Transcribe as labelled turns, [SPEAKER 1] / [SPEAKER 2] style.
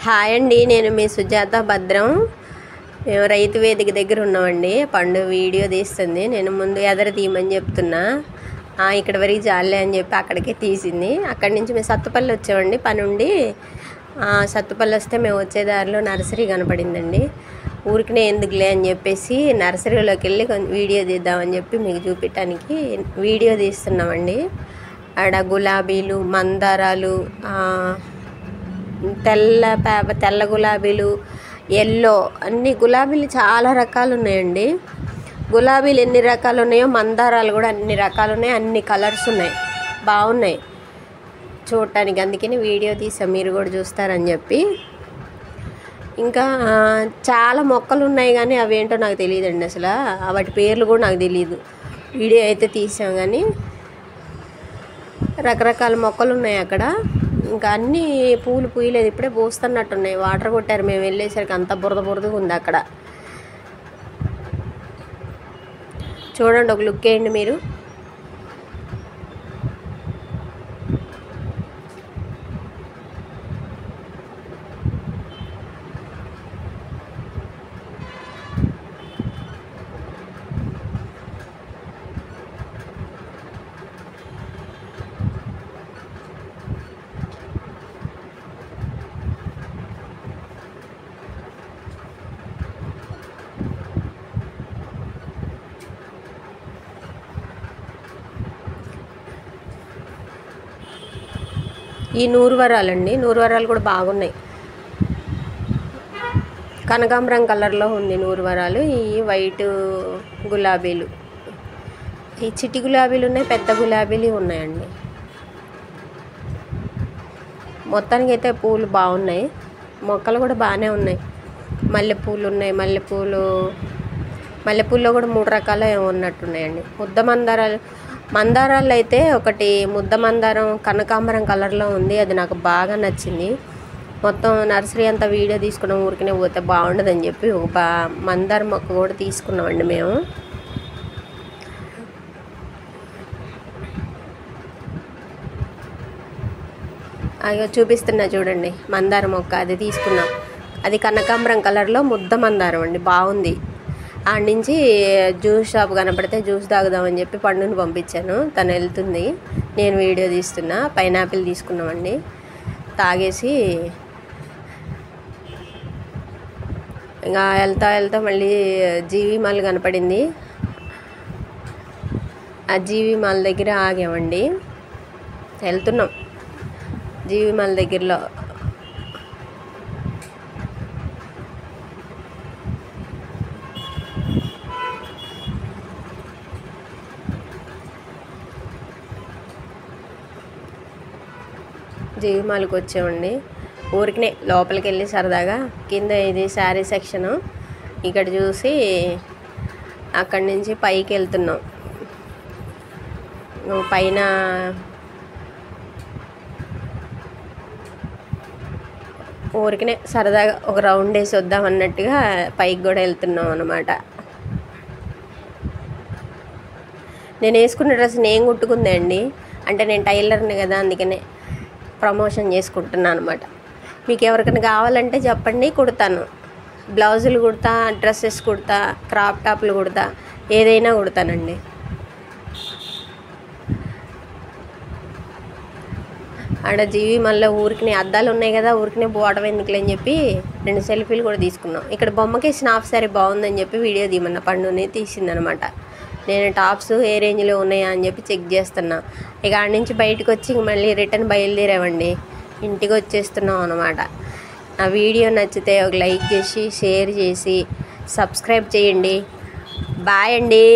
[SPEAKER 1] Hi అండి, నేను మీ సుజాత భద్రం. మేము రైతు వేదిక దగ్గర ఉన్నామండి. పండు వీడియో తీస్తుంది. నేను ముందు ఎదర తీయమని చెప్తున్నా, ఇక్కడ వరకు జాలే అని చెప్పి అక్కడికే తీసింది. అక్కడి నుంచి మేము సత్తుపల్లి వచ్చామండి పని ఉండి. సత్తుపల్లి వస్తే మేము వచ్చే దారిలో నర్సరీ కనపడిందండి. ఊరికినే ఎందుకులే అని చెప్పేసి నర్సరీలోకి వెళ్ళి వీడియో తీద్దామని చెప్పి మీకు చూపించడానికి వీడియో తీస్తున్నామండి. ఆడ గులాబీలు, మందారాలు, తెల్ల గులాబీలు, ఎల్లో, అన్ని గులాబీలు చాలా రకాలు ఉన్నాయండి. గులాబీలు ఎన్ని రకాలు ఉన్నాయో మందారాలు కూడా అన్ని రకాలు ఉన్నాయి. అన్ని కలర్స్ ఉన్నాయి, బాగున్నాయి చూడటానికి. అందుకని వీడియో తీసాం, మీరు కూడా చూస్తారని చెప్పి. ఇంకా చాలా మొక్కలు ఉన్నాయి కానీ అవేంటో నాకు తెలియదండి, అసలు వాటి పేర్లు కూడా నాకు తెలియదు. వీడియో అయితే తీసాం కానీ రకరకాల మొక్కలు ఉన్నాయి అక్కడ. ఇంకా అన్నీ పూలు పూయలేదు, ఇప్పుడే పూస్తున్నట్టున్నాయి. వాటర్ కొట్టారు మేము వెళ్ళేసరికి, అంత బురదగా ఉంది అక్కడ. చూడండి, ఒక లుక్ వేయండి మీరు. ఈ నూరువరాలండి, నూరువరాలు కూడా బాగున్నాయి. కనకాంబరం కలర్లో ఉంది నూరువరాలు. ఈ వైట్ గులాబీలు, ఈ చిట్టి గులాబీలు ఉన్నాయి, పెద్ద గులాబీలు ఉన్నాయండి. మొత్తానికి అయితే పూలు బాగున్నాయి, మొక్కలు కూడా బాగానే ఉన్నాయి. మల్లెపూలు ఉన్నాయి, మల్లెపూల్లో కూడా 3 రకాలు ఏమో ఉన్నట్టున్నాయండి. మందారాలు అయితే ఒకటి ముద్ద మందారం కనకాంబరం కలర్లో ఉంది, అది నాకు బాగా నచ్చింది. మొత్తం నర్సరీ అంతా వీడియో తీసుకున్నాం, ఊరికనే పోతే బాగుండదని చెప్పి ఒక మందార మొక్క కూడా తీసుకున్నామండి మేము. అయ్యో చూపిస్తున్నా చూడండి, మందార మొక్క అది తీసుకున్నాం. అది కనకాంబరం కలర్లో ముద్ద మందారం అండి, బాగుంది. ఆడ నుంచి జ్యూస్ షాప్ కనపడితే జ్యూస్ తాగుదామని చెప్పి పండుని పంపించాను. తను వెళ్తుంది, నేను వీడియో తీస్తున్నా. పైనాపిల్ తీసుకున్నామండి, తాగేసి ఇంకా వెళ్తా మళ్ళీ జీవి మాల్ కనపడింది. ఆ జీవి మాల్ దగ్గర ఆగామండి, వెళ్తున్నాం. జీవి మాల్ దగ్గరలో జీవిమాలకు వచ్చామండి. ఊరికినే లోపలికి వెళ్ళి సరదాగా. కింద ఇది శారీ సెక్షను, ఇక్కడ చూసి అక్కడి నుంచి పైకి వెళ్తున్నాం. పైన ఊరికినే సరదాగా ఒక రౌండ్ వేసి వద్దాం అన్నట్టుగా పైకి కూడా వెళ్తున్నాం అన్నమాట. నేను వేసుకున్న డ్రెస్ నేను కుట్టుకుందే అండి, అంటే నేను టైలర్ని కదా, అందుకనే ప్రమోషన్ చేసుకుంటున్నాను అనమాట. మీకు ఎవరికైనా కావాలంటే చెప్పండి, కుడతాను. బ్లౌజులు కుడతా, డ్రెస్సెస్ కుడతా, క్రాప్ టాప్లు కుడతా, ఏదైనా కుడతానండి. ఆడ జీవి మళ్ళీ ఊరికినే అద్దాలు ఉన్నాయి కదా, ఊరికినే పోవడం ఎందుకులే అని చెప్పి 2 సెల్ఫీలు కూడా తీసుకున్నాం. ఇక్కడ బొమ్మకేసిన హాఫ్ సారీ బాగుందని చెప్పి వీడియో తీయమన్న పండుని తీసిందనమాట. నేను టాప్స్ ఏ రేంజ్లో ఉన్నాయా అని చెప్పి చెక్ చేస్తున్నా. ఇక ఆడ నుంచి బయటకు వచ్చి మళ్ళీ రిటర్న్ బయలుదేరామండి, ఇంటికి వచ్చేస్తున్నాం అనమాట. నా వీడియో నచ్చితే ఒక లైక్ చేసి, షేర్ చేసి, సబ్స్క్రైబ్ చేయండి. బాయ్ అండి.